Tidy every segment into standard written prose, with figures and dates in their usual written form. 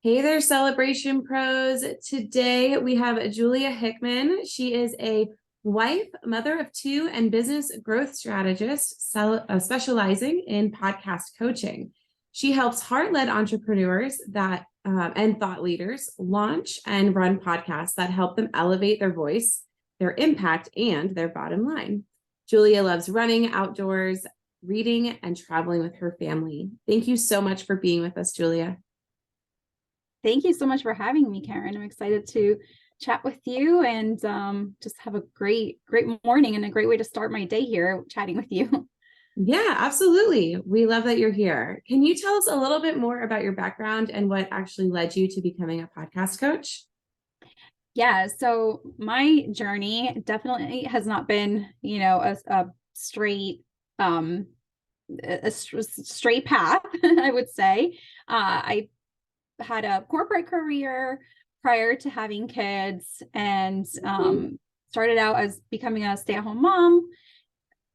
Hey there, Celebration Pros. Today we have Julia Hickman. She is a wife, mother of two, and business growth strategist specializing in podcast coaching. She helps heart-led entrepreneurs and thought leaders launch and run podcasts that help them elevate their voice, their impact, and their bottom line. Julia loves running outdoors, reading, and traveling with her family. Thank you so much for being with us, Julia. Thank you so much for having me, Carin. I'm excited to chat with you and just have a great morning and a great way to start my day here chatting with you. Yeah, absolutely. We love that you're here. Can you tell us a little bit more about your background and what actually led you to becoming a podcast coach? Yeah, so my journey definitely has not been, a straight straight path, I would say. I had a corporate career prior to having kids and started out as becoming a stay-at-home mom,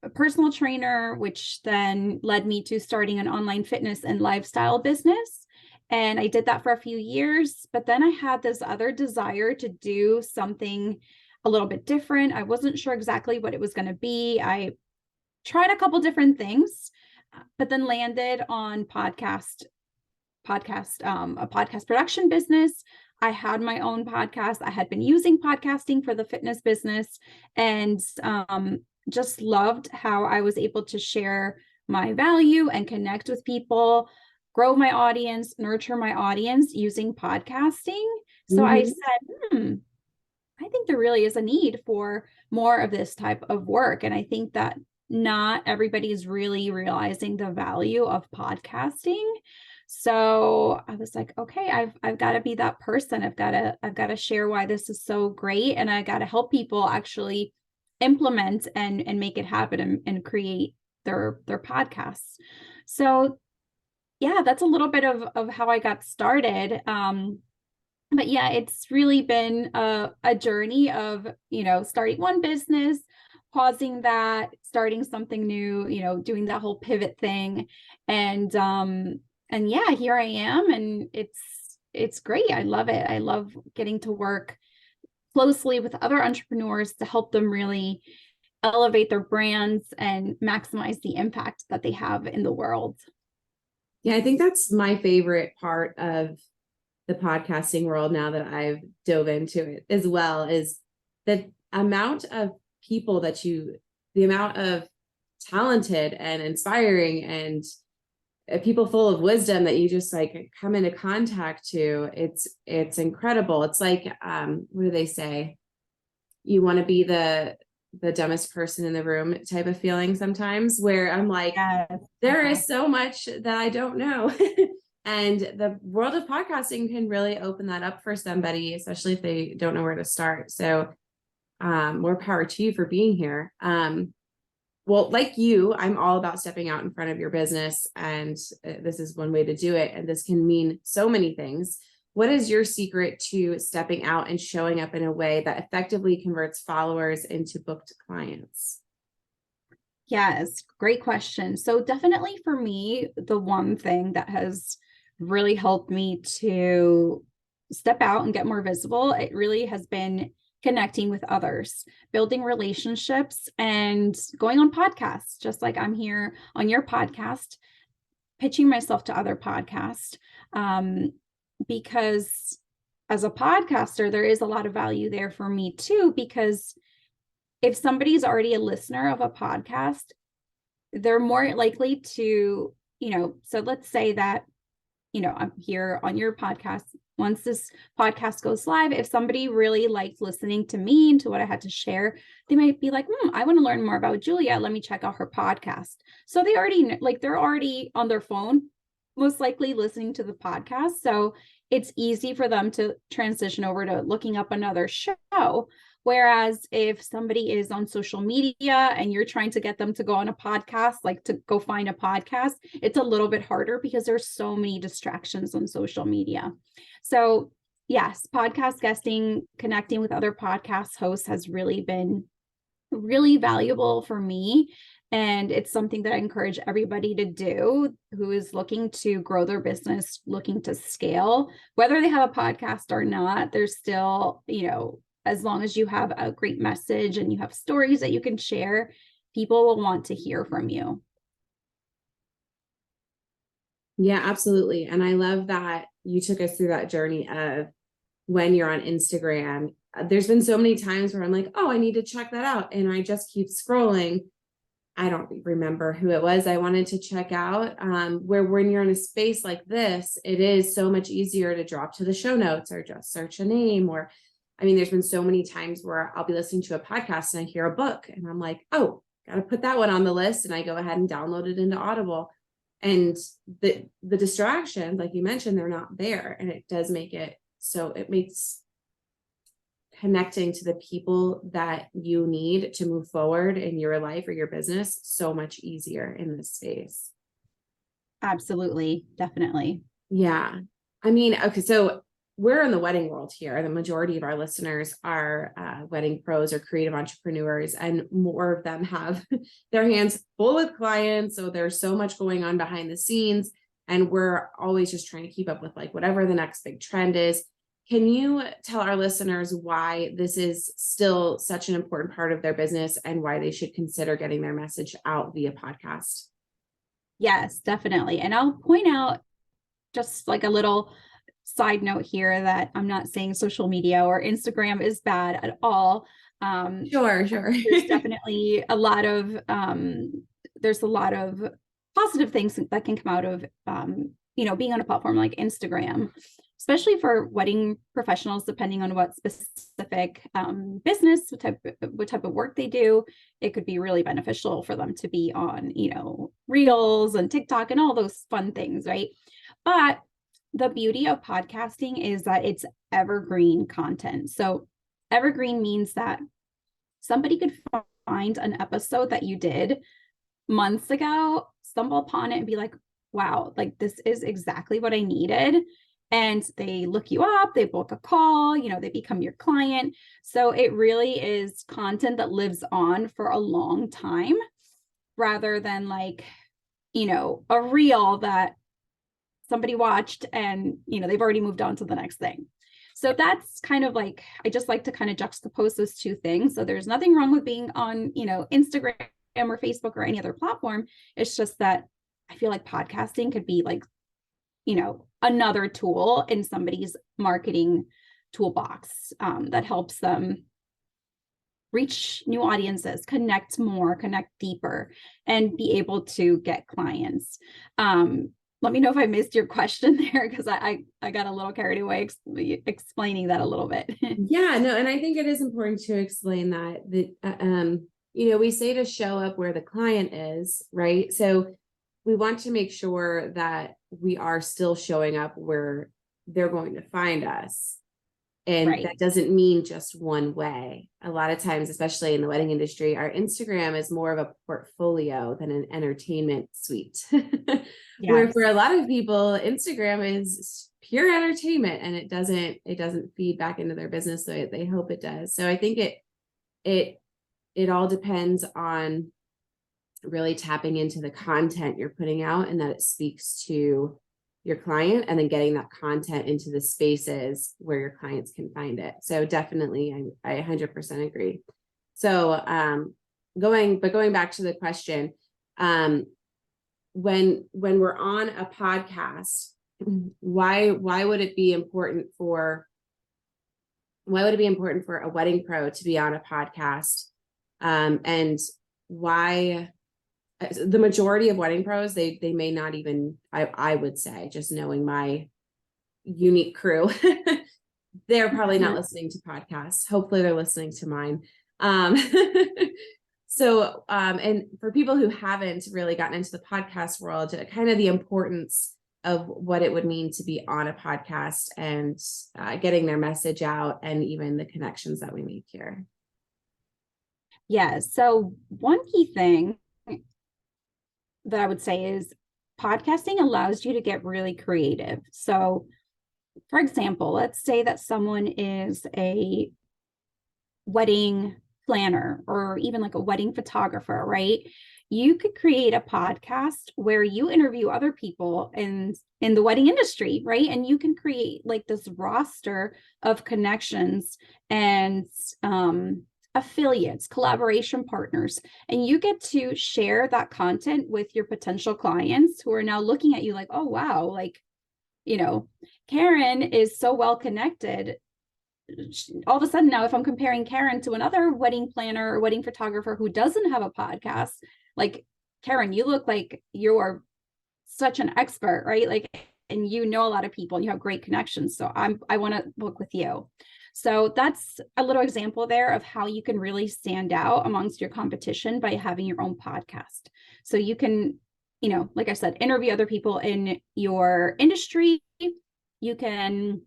a personal trainer, which then led me to starting an online fitness and lifestyle business. And I did that for a few years, but then I had this other desire to do something a little bit different. I wasn't sure exactly what it was going to be. I tried a couple different things, but then landed on a podcast production business. I had my own podcast. I had been using podcasting for the fitness business and just loved how I was able to share my value and connect with people, grow my audience, nurture my audience using podcasting. So I said, I think there really is a need for more of this type of work. And I think that not everybody is really realizing the value of podcasting. So I was like, okay, I've got to be that person. I've got to share why this is so great. And I got to help people actually implement and make it happen and create their podcasts. So yeah, that's a little bit of how I got started. But yeah, it's really been a journey of, starting one business, pausing that, starting something new, doing that whole pivot thing. And yeah, here I am, and it's great. I love it. I love getting to work closely with other entrepreneurs to help them really elevate their brands and maximize the impact that they have in the world. Yeah, I think that's my favorite part of the podcasting world now that I've dove into it as well, is the amount of people the amount of talented and inspiring and people full of wisdom that you just like come into contact to. It's incredible. It's like, what do they say? You want to be the dumbest person in the room type of feeling sometimes, where I'm like, Yes. there is so much that I don't know. And the world of podcasting can really open that up for somebody, especially if they don't know where to start. So more power to you for being here. Well, like you, I'm all about stepping out in front of your business, and this is one way to do it. And this can mean so many things. What is your secret to stepping out and showing up in a way that effectively converts followers into booked clients? Yes, great question. So definitely for me, the one thing that has really helped me to step out and get more visible, it really has been connecting with others, building relationships, and going on podcasts, just like I'm here on your podcast, pitching myself to other podcasts. Because as a podcaster, there is a lot of value there for me too, because if somebody's already a listener of a podcast, they're more likely to, so let's say that, I'm here on your podcast. Once this podcast goes live, if somebody really liked listening to me and to what I had to share, they might be like, I want to learn more about Julia. Let me check out her podcast. So they're already on their phone, most likely listening to the podcast. So it's easy for them to transition over to looking up another show. Whereas if somebody is on social media and you're trying to get them to go on a podcast, like to go find a podcast, it's a little bit harder because there's so many distractions on social media. So yes, podcast guesting, connecting with other podcast hosts has really been really valuable for me. And it's something that I encourage everybody to do who is looking to grow their business, looking to scale, whether they have a podcast or not. There's still, as long as you have a great message and you have stories that you can share, people will want to hear from you. Yeah, absolutely. And I love that you took us through that journey of when you're on Instagram. There's been so many times where I'm like, oh, I need to check that out. And I just keep scrolling. I don't remember who it was I wanted to check out. Where when you're in a space like this, it is so much easier to drop to the show notes or just search a name. Or, I mean, there's been so many times where I'll be listening to a podcast and I hear a book and I'm like, oh, got to put that one on the list. And I go ahead and download it into Audible. And the distractions, like you mentioned, they're not there. And it does make it so it makes connecting to the people that you need to move forward in your life or your business so much easier in this space. Absolutely. Definitely. Yeah. I mean, okay, so we're in the wedding world here. The majority of our listeners are wedding pros or creative entrepreneurs, and more of them have their hands full with clients. So there's so much going on behind the scenes, and we're always just trying to keep up with like whatever the next big trend is. Can you tell our listeners why this is still such an important part of their business and why they should consider getting their message out via podcast? Yes, definitely. And I'll point out just like a little side note here that I'm not saying social media or Instagram is bad at all. Sure. There's definitely there's a lot of positive things that can come out of, being on a platform like Instagram, especially for wedding professionals, depending on what specific business, what type of work they do. It could be really beneficial for them to be on, Reels and TikTok and all those fun things, right? But the beauty of podcasting is that it's evergreen content. So evergreen means that somebody could find an episode that you did months ago, stumble upon it and be like, wow, like this is exactly what I needed. And they look you up, they book a call, they become your client. So it really is content that lives on for a long time rather than like, a reel that somebody watched and, they've already moved on to the next thing. So that's kind of like, I just like to kind of juxtapose those two things. So there's nothing wrong with being on, Instagram or Facebook or any other platform. It's just that I feel like podcasting could be like, another tool in somebody's marketing toolbox that helps them reach new audiences, connect more, connect deeper, and be able to get clients. Let me know if I missed your question there, because I got a little carried away explaining that a little bit. Yeah, no, and I think it is important to explain that we say to show up where the client is, right? So we want to make sure that we are still showing up where they're going to find us. And right. That doesn't mean just one way. A lot of times, especially in the wedding industry, our Instagram is more of a portfolio than an entertainment suite. Yes. Where for a lot of people, Instagram is pure entertainment and it doesn't feed back into their business the way they hope it does. So I think it all depends on really tapping into the content you're putting out and that it speaks to your client, and then getting that content into the spaces where your clients can find it. So definitely, I 100% agree. So going back to the question, when we're on a podcast, why would it be important for a wedding pro to be on a podcast? And why? The majority of wedding pros, they may not even, I would say, just knowing my unique crew, they're probably not listening to podcasts. Hopefully they're listening to mine. And for people who haven't really gotten into the podcast world, kind of the importance of what it would mean to be on a podcast and getting their message out, and even the connections that we make here. Yeah. So one key thing that I would say is podcasting allows you to get really creative. So, for example, let's say that someone is a wedding planner or even like a wedding photographer, right? you could create a podcast where you interview other people in the wedding industry, right? And you can create like this roster of connections and affiliates, collaboration partners, and you get to share that content with your potential clients who are now looking at you like, oh, wow, like, Carin is so well connected. All of a sudden now, if I'm comparing Carin to another wedding planner or wedding photographer who doesn't have a podcast, like, Carin, you look like you're such an expert, right? Like, and you know a lot of people and you have great connections. So I want to book with you. So that's a little example there of how you can really stand out amongst your competition by having your own podcast. So you can, like I said, interview other people in your industry. You can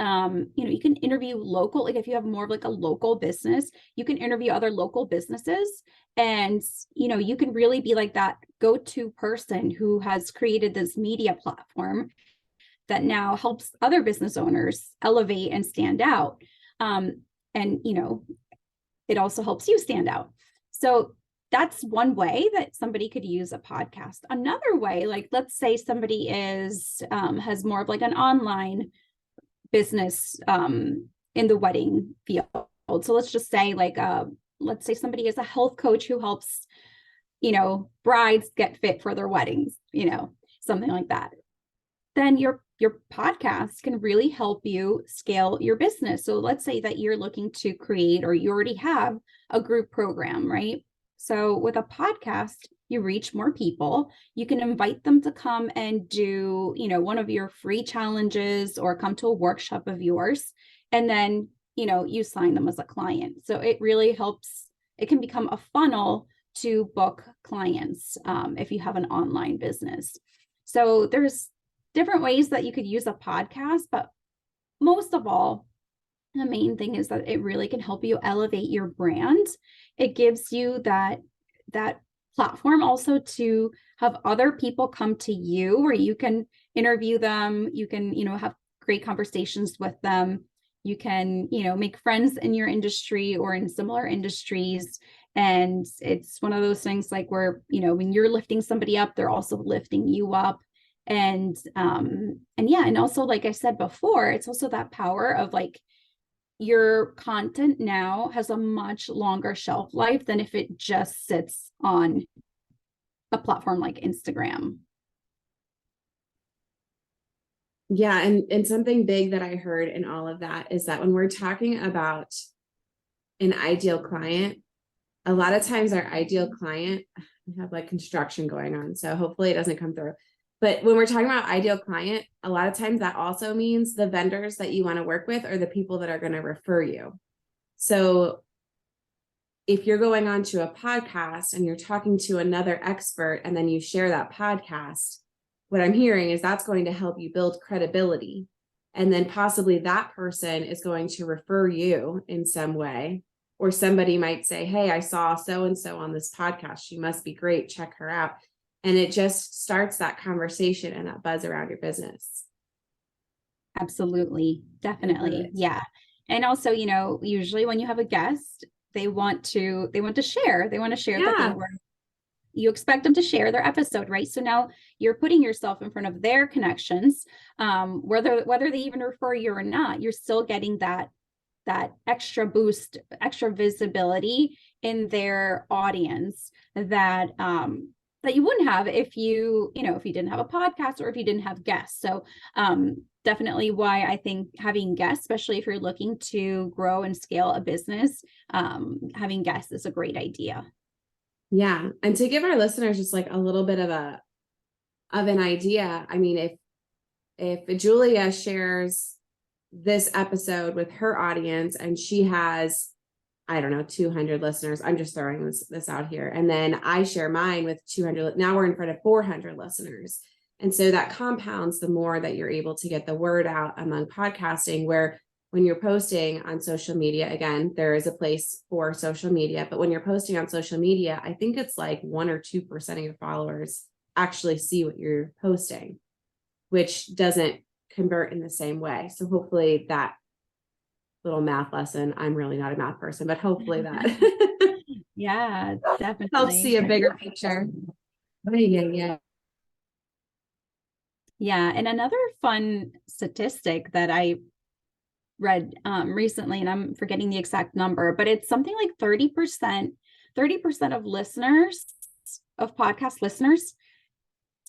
you can interview local, like if you have more of like a local business, you can interview other local businesses, and you can really be like that go-to person who has created this media platform that now helps other business owners elevate and stand out. And it also helps you stand out. So that's one way that somebody could use a podcast. Another way, like let's say somebody has more of like an online business in the wedding field. So let's just say let's say somebody is a health coach who helps, brides get fit for their weddings, something like that. Then your podcast can really help you scale your business. So let's say that you're looking to create, or you already have a group program, right? So with a podcast, you reach more people. You can invite them to come and do, one of your free challenges or come to a workshop of yours. And then, you sign them as a client. So it really helps. It can become a funnel to book clients if you have an online business. So there's different ways that you could use a podcast, but most of all, the main thing is that it really can help you elevate your brand. It gives you that platform also to have other people come to you where you can interview them. You can, have great conversations with them. You can, make friends in your industry or in similar industries. And it's one of those things like where, when you're lifting somebody up, they're also lifting you up. And also, like I said before, it's also that power of like, your content now has a much longer shelf life than if it just sits on a platform like Instagram. Yeah. And something big that I heard in all of that is that when we're talking about an ideal client, a lot of times our ideal client, we have like construction going on, so hopefully it doesn't come through. But when we're talking about ideal client, a lot of times that also means the vendors that you want to work with or the people that are going to refer you. So if you're going on to a podcast and you're talking to another expert and then you share that podcast, what I'm hearing is that's going to help you build credibility. And then possibly that person is going to refer you in some way, or somebody might say, hey, I saw so-and-so on this podcast. She must be great. Check her out. And it just starts that conversation and that buzz around your business. Absolutely. Definitely. Yeah. And also, usually when you have a guest, they want to share. They want to share that you expect them to share their episode, right? So now you're putting yourself in front of their connections, whether they even refer you or not, you're still getting that extra boost, extra visibility in their audience that you wouldn't have if you didn't have a podcast or if you didn't have guests. So definitely why I think having guests, especially if you're looking to grow and scale a business, having guests is a great idea. Yeah. And to give our listeners just like a little bit of an idea, I mean, if Julia shares this episode with her audience and she has, I don't know, 200 listeners, I'm just throwing this out here. And then I share mine with 200. Now we're in front of 400 listeners. And so that compounds the more that you're able to get the word out among podcasting, where when you're posting on social media, again, there is a place for social media, but when you're posting on social media, I think it's like 1 or 2% of your followers actually see what you're posting, which doesn't convert in the same way. So hopefully that little math lesson, I'm really not a math person, but hopefully that Yeah, Helps see definitely. a bigger picture. Yeah. Yeah. And another fun statistic that I read recently, and I'm forgetting the exact number, but it's something like 30% of listeners, of podcast listeners,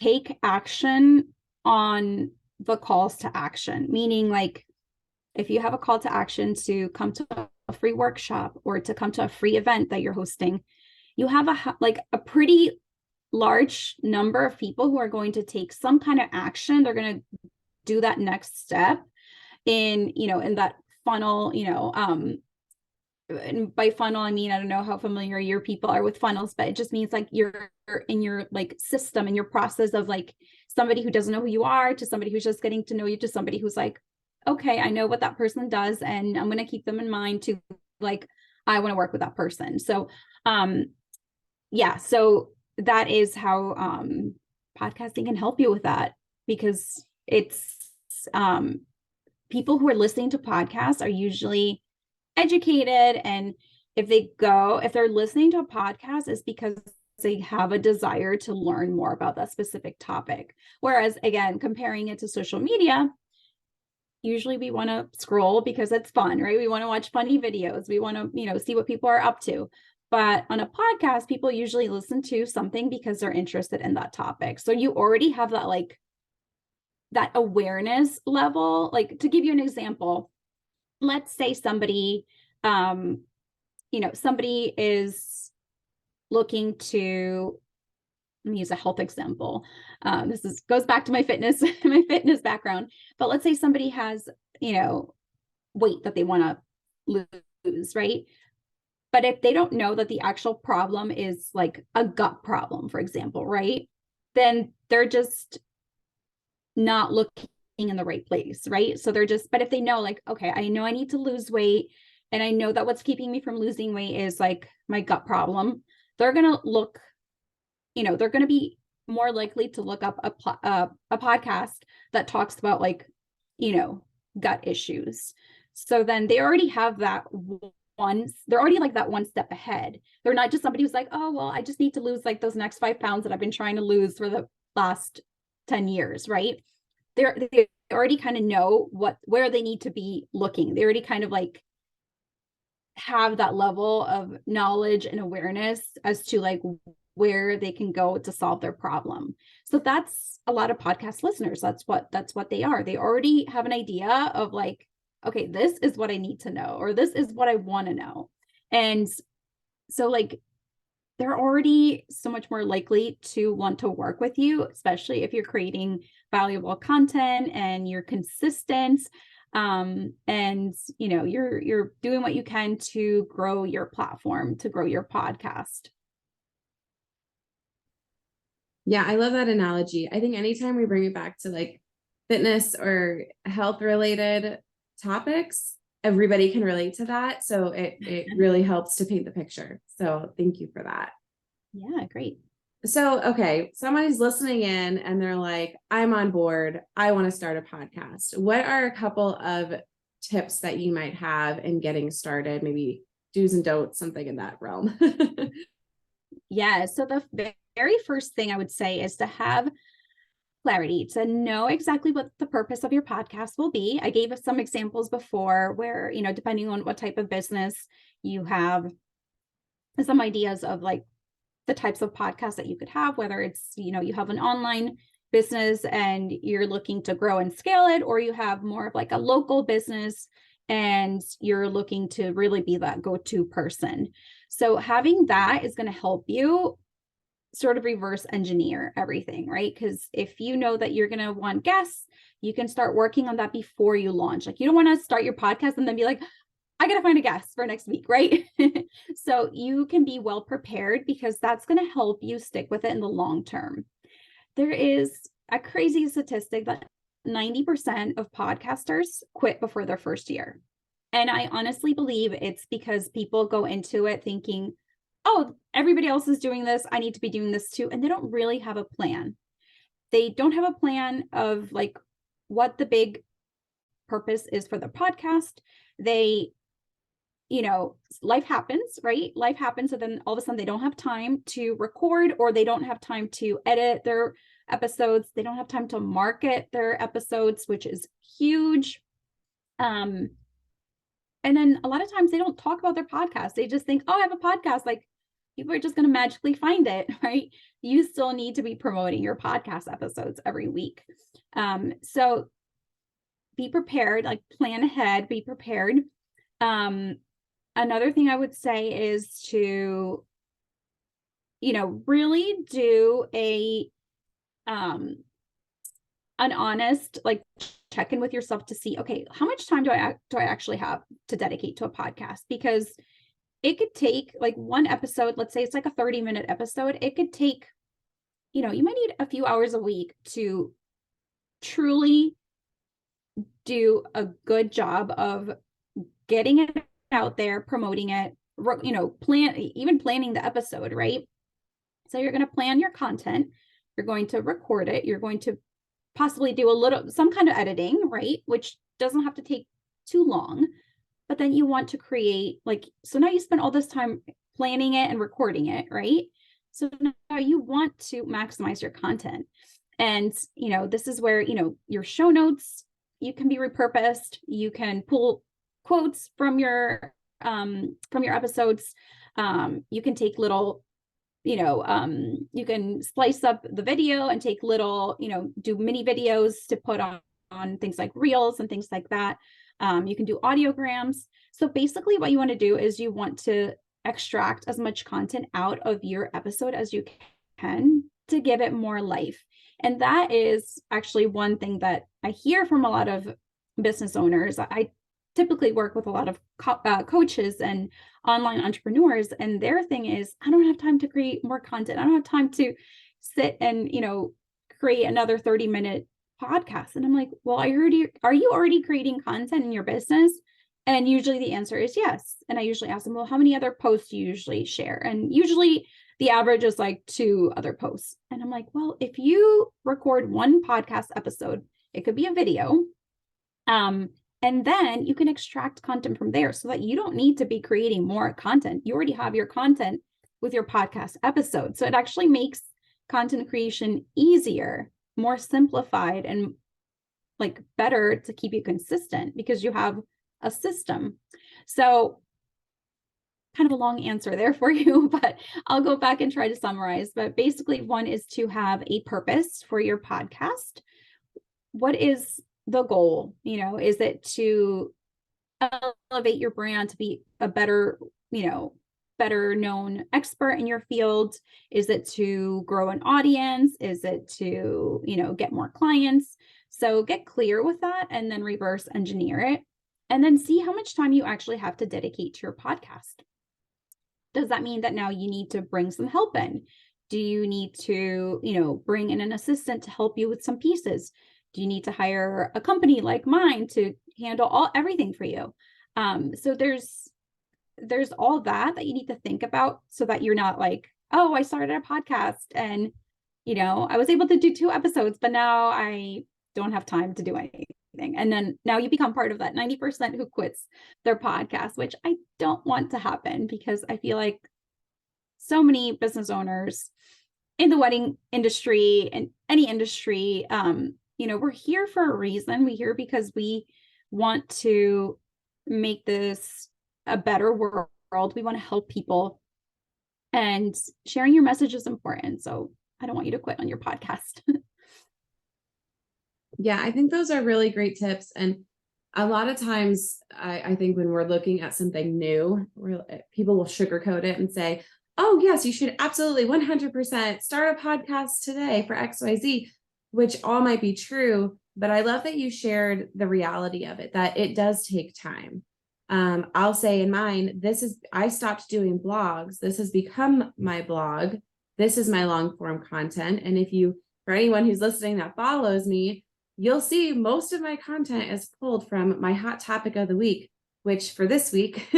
take action on the calls to action, meaning like if you have a call to action to come to a free workshop or to come to a free event that you're hosting, you have a pretty large number of people who are going to take some kind of action. They're going to do that next step in, in that funnel, and by funnel, I mean, I don't know how familiar your people are with funnels, but it just means like you're in your like system and your process of like somebody who doesn't know who you are to somebody who's just getting to know you to somebody who's like, okay, I know what that person does and I'm going to keep them in mind to like, I want to work with that person. So, yeah, so that is how podcasting can help you with that, because it's people who are listening to podcasts are usually educated, and if they're listening to a podcast, it's because they have a desire to learn more about that specific topic. Whereas again, comparing it to social media, usually we want to scroll because it's fun, right? We want to watch funny videos, we want to see what people are up to. But on a podcast, people usually listen to something because they're interested in that topic. So you already have that like that awareness level. Like, to give you an example, let's say somebody somebody is looking to, let me use a health example. This goes back to my fitness my fitness background, but let's say somebody has weight that they want to lose, right? But if they don't know that the actual problem is like a gut problem, for example, right, then they're just not looking in the right place, right? So they're just, but if they know like, okay, I know I need to lose weight and I know that what's keeping me from losing weight is like my gut problem, they're going to look, they're going to be more likely to look up a podcast that talks about like, gut issues. So then they already have that they're already like that one step ahead. They're not just somebody who's like, oh, well, I just need to lose like those next 5 pounds that I've been trying to lose for the last 10 years, right? They already kind of know where they need to be looking. They already kind of like have that level of knowledge and awareness as to like where they can go to solve their problem. So that's a lot of podcast listeners. That's what they are. They already have an idea of like, okay, this is what I need to know, or this is what I want to know. And so like they're already so much more likely to want to work with you, especially if you're creating valuable content and you're consistent, and you're doing what you can to grow your platform, to grow your podcast. Yeah, I love that analogy. I think anytime we bring it back to like fitness or health related topics, everybody can relate to that. So it really helps to paint the picture. So thank you for that. Yeah, great. So, okay, somebody's listening in and they're like, I'm on board. I want to start a podcast. What are a couple of tips that you might have in getting started? Maybe do's and don'ts, something in that realm. Yeah. So the very first thing I would say is to have clarity, to know exactly what the purpose of your podcast will be. I gave some examples before where, depending on what type of business you have, some ideas of like the types of podcasts that you could have, whether it's, you have an online business and you're looking to grow and scale it, or you have more of like a local business and you're looking to really be that go-to person. So having that is going to help you sort of reverse engineer everything, right? Because if you know that you're going to want guests, you can start working on that before you launch. Like, you don't want to start your podcast and then be like, I got to find a guest for next week, right? So you can be well prepared, because that's going to help you stick with it in the long term. There is a crazy statistic that 90% of podcasters quit before their first year. And I honestly believe it's because people go into it thinking, oh, everybody else is doing this, I need to be doing this too. And they don't really have a plan. They don't have a plan of like what the big purpose is for the podcast. They life happens, right? Life happens. And then all of a sudden they don't have time to record, or they don't have time to edit their episodes. They don't have time to market their episodes, which is huge. And then a lot of times they don't talk about their podcast. They just think, oh, I have a podcast. Like, people are just going to magically find it, right? You still need to be promoting your podcast episodes every week. So be prepared, like plan ahead, be prepared. Another thing I would say is to, really do an honest, like, check in with yourself to see, okay, how much time do I actually have to dedicate to a podcast? Because it could take, like, one episode, let's say it's like a 30-minute episode. It could take, you might need a few hours a week to truly do a good job of getting it out there, promoting it, planning the episode, right? So you're going to plan your content, you're going to record it, you're going to possibly do some kind of editing, right? Which doesn't have to take too long, but then you want to create, like, so now you spend all this time planning it and recording it, right? So now you want to maximize your content. And, this is where, your show notes, you can be repurposed. You can pull quotes from your episodes. You can take little, you can splice up the video and take little, do mini videos to put on things like reels and things like that. You can do audiograms. So basically what you want to do is you want to extract as much content out of your episode as you can to give it more life. And that is actually one thing that I hear from a lot of business owners. I typically work with a lot of coaches and online entrepreneurs, and their thing is, I don't have time to create more content. I don't have time to sit and, create another 30-minute podcast. And I'm like, well, are you already creating content in your business? And usually the answer is yes. And I usually ask them, well, how many other posts do you usually share? And usually the average is like 2 other posts. And I'm like, well, if you record one podcast episode, it could be a video. And then you can extract content from there so that you don't need to be creating more content. You already have your content with your podcast episode. So it actually makes content creation easier, more simplified, and like better to keep you consistent because you have a system. So kind of a long answer there for you, but I'll go back and try to summarize. But basically, one is to have a purpose for your podcast. What is the goal? Is it to elevate your brand to be a better known expert in your field? Is it to grow an audience? Is it to, get more clients? So get clear with that and then reverse engineer it, and then see how much time you actually have to dedicate to your podcast. Does that mean that now you need to bring some help in? Do you need to, bring in an assistant to help you with some pieces? Do you need to hire a company like mine to handle everything for you? So there's all that you need to think about so that you're not like, oh, I started a podcast and, I was able to do 2 episodes, but now I don't have time to do anything. And then now you become part of that 90% who quits their podcast, which I don't want to happen, because I feel like so many business owners in the wedding industry and any industry, we're here for a reason. We're here because we want to make this a better world. We want to help people, and sharing your message is important. So I don't want you to quit on your podcast. Yeah, I think those are really great tips. And a lot of times I think when we're looking at something new, people will sugarcoat it and say, oh yes, you should absolutely 100% start a podcast today for XYZ, which all might be true. But I love that you shared the reality of it, that it does take time. I'll say in mine, I stopped doing blogs. This has become my blog. This is my long form content. And for anyone who's listening that follows me, you'll see most of my content is pulled from my hot topic of the week, which for this week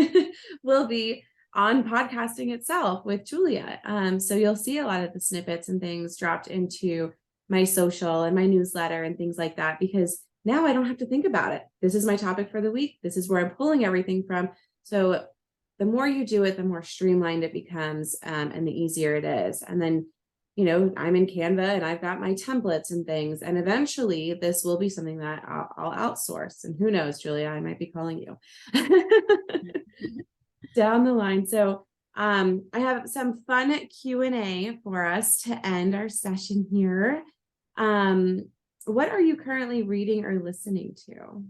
will be on podcasting itself with Julia. So you'll see a lot of the snippets and things dropped into my social and my newsletter and things like that, because now I don't have to think about it. This is my topic for the week. This is where I'm pulling everything from. So the more you do it, the more streamlined it becomes, and the easier it is. And then, you know, I'm in Canva and I've got my templates and things. And eventually this will be something that I'll outsource. And who knows, Julia, I might be calling you down the line. So I have some fun Q&A for us to end our session here. What are you currently reading or listening to?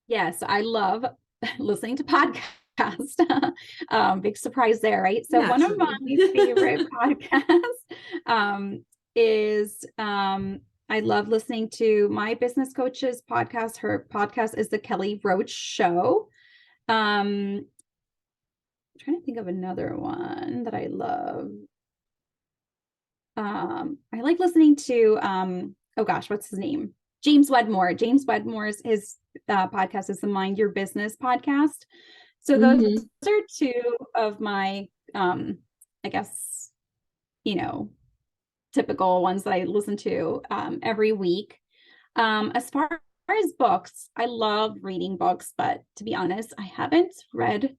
Yes, I love listening to podcasts. Big surprise there, right? So one of my favorite podcasts is I love listening to my business coach's podcast. Her podcast is the Kelly Roach Show. I'm trying to think of another one that I love. I like listening to oh gosh, what's his name? James Wedmore. James Wedmore's his podcast is the Mind Your Business podcast. So those are two of my I guess, you know, typical ones that I listen to every week. As far as books, I love reading books, but to be honest, I haven't read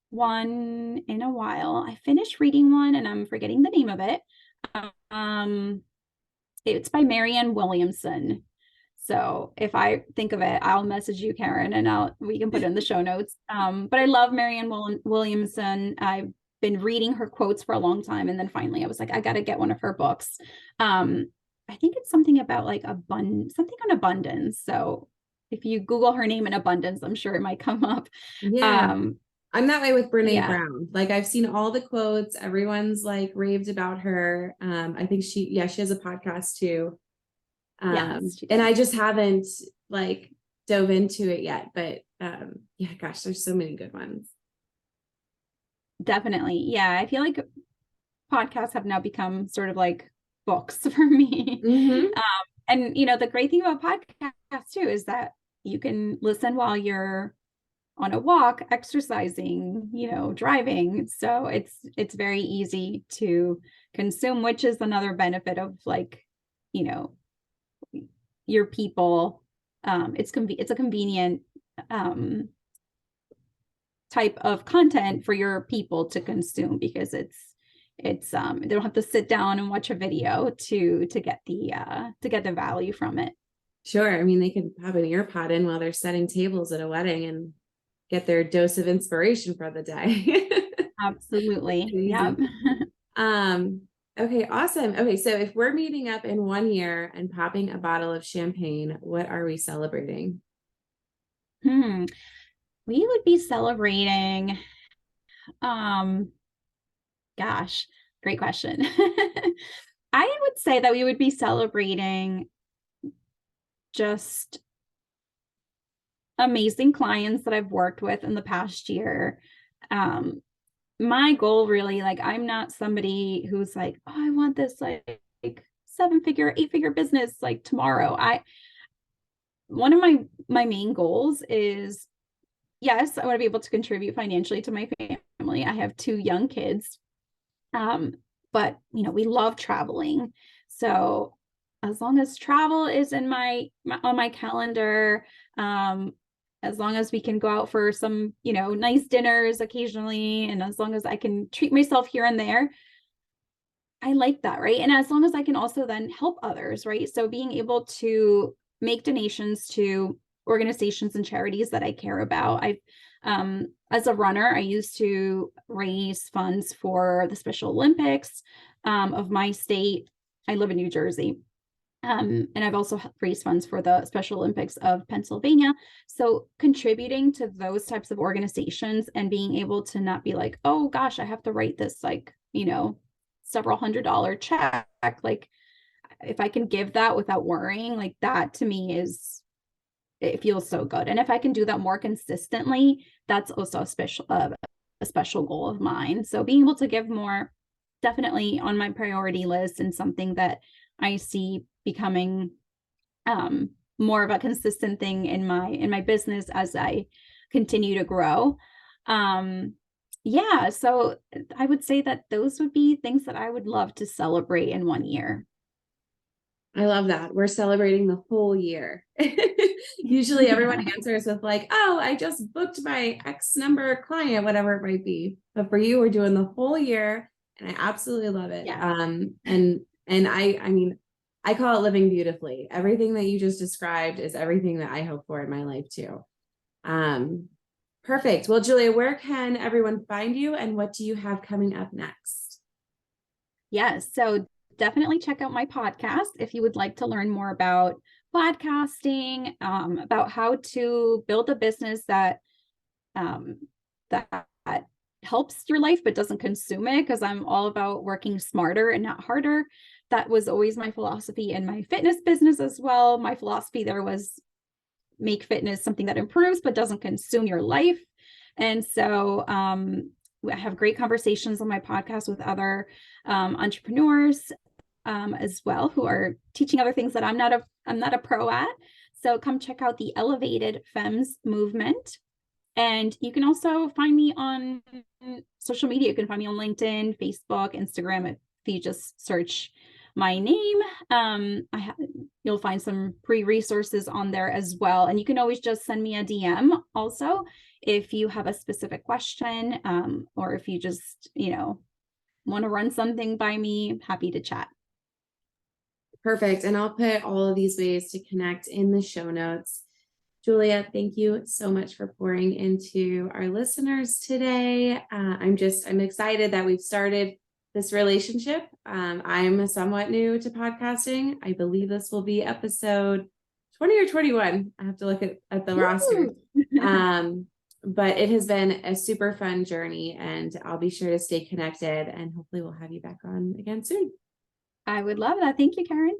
one in a while. I finished reading one and I'm forgetting the name of it. It's by Marianne Williamson. So if I think of it, I'll message you, Carin, and we can put it in the show notes. But I love Marianne Williamson. I've been reading her quotes for a long time. And then finally I was like, I got to get one of her books. I think it's something about like something on abundance. So if you Google her name in abundance, I'm sure it might come up. Yeah. I'm that way with Brene Brown. Like I've seen all the quotes. Everyone's like raved about her. I think she has a podcast too. Yes, and I just haven't like dove into it yet, but yeah, gosh, there's so many good ones. Definitely. Yeah. I feel like podcasts have now become sort of like books for me. And you know, the great thing about podcasts too is that you can listen while you're on a walk, exercising, you know, driving. So it's very easy to consume, which is another benefit of like, you know, your people. It's a convenient type of content for your people to consume because it's they don't have to sit down and watch a video to get the value from it. Sure. I mean, they could have an ear pod in while they're setting tables at a wedding and get their dose of inspiration for the day. Absolutely. Yeah. Okay, awesome. Okay, so if we're meeting up in 1 year and popping a bottle of champagne, what are we celebrating? We would be celebrating, gosh, great question. I would say that we would be celebrating just amazing clients that I've worked with in the past year. My goal really, like, I'm not somebody who's like, oh, I want this like 7-figure, 8-figure business like tomorrow. One of my main goals is, yes, I want to be able to contribute financially to my family. I have 2 young kids. But you know, we love traveling. So as long as travel is in on my calendar, as long as we can go out for some, you know, nice dinners occasionally, and as long as I can treat myself here and there, I like that, right? And as long as I can also then help others, right? So being able to make donations to organizations and charities that I care about. As a runner, I used to raise funds for the Special Olympics of my state. I live in New Jersey. And I've also raised funds for the Special Olympics of Pennsylvania. So contributing to those types of organizations and being able to not be like, oh gosh, I have to write this like, you know, several $100 check. Like if I can give that without worrying, like that to me it feels so good. And if I can do that more consistently, that's also a special goal of mine. So being able to give more, definitely on my priority list, and something that I see becoming more of a consistent thing in my business as I continue to grow. Yeah, so I would say that those would be things that I would love to celebrate in 1 year. I love that. We're celebrating the whole year. Usually everyone answers with like, oh, I just booked my X number client, whatever it might be. But for you, we're doing the whole year, and I absolutely love it. Yeah. And I mean, I call it living beautifully. Everything that you just described is everything that I hope for in my life too. Perfect. Well, Julia, where can everyone find you, and what do you have coming up next? Yes. So definitely check out my podcast if you would like to learn more about podcasting, about how to build a business that that helps your life but doesn't consume it, because I'm all about working smarter and not harder. That was always my philosophy in my fitness business as well. My philosophy there was make fitness something that improves but doesn't consume your life. And so I have great conversations on my podcast with other entrepreneurs as well, who are teaching other things that I'm not a pro at. So come check out the Elevated Femmes movement. And you can also find me on social media. You can find me on LinkedIn, Facebook, Instagram. If you just search my name, you'll find some free resources on there as well. And you can always just send me a DM also if you have a specific question, or if you just, want to run something by me. Happy to chat. Perfect. And I'll put all of these ways to connect in the show notes. Julia, thank you so much for pouring into our listeners today. I'm excited that we've started this relationship. I'm somewhat new to podcasting. I believe this will be episode 20 or 21. I have to look at the roster. But it has been a super fun journey, and I'll be sure to stay connected, and hopefully we'll have you back on again soon. I would love that. Thank you, Carin.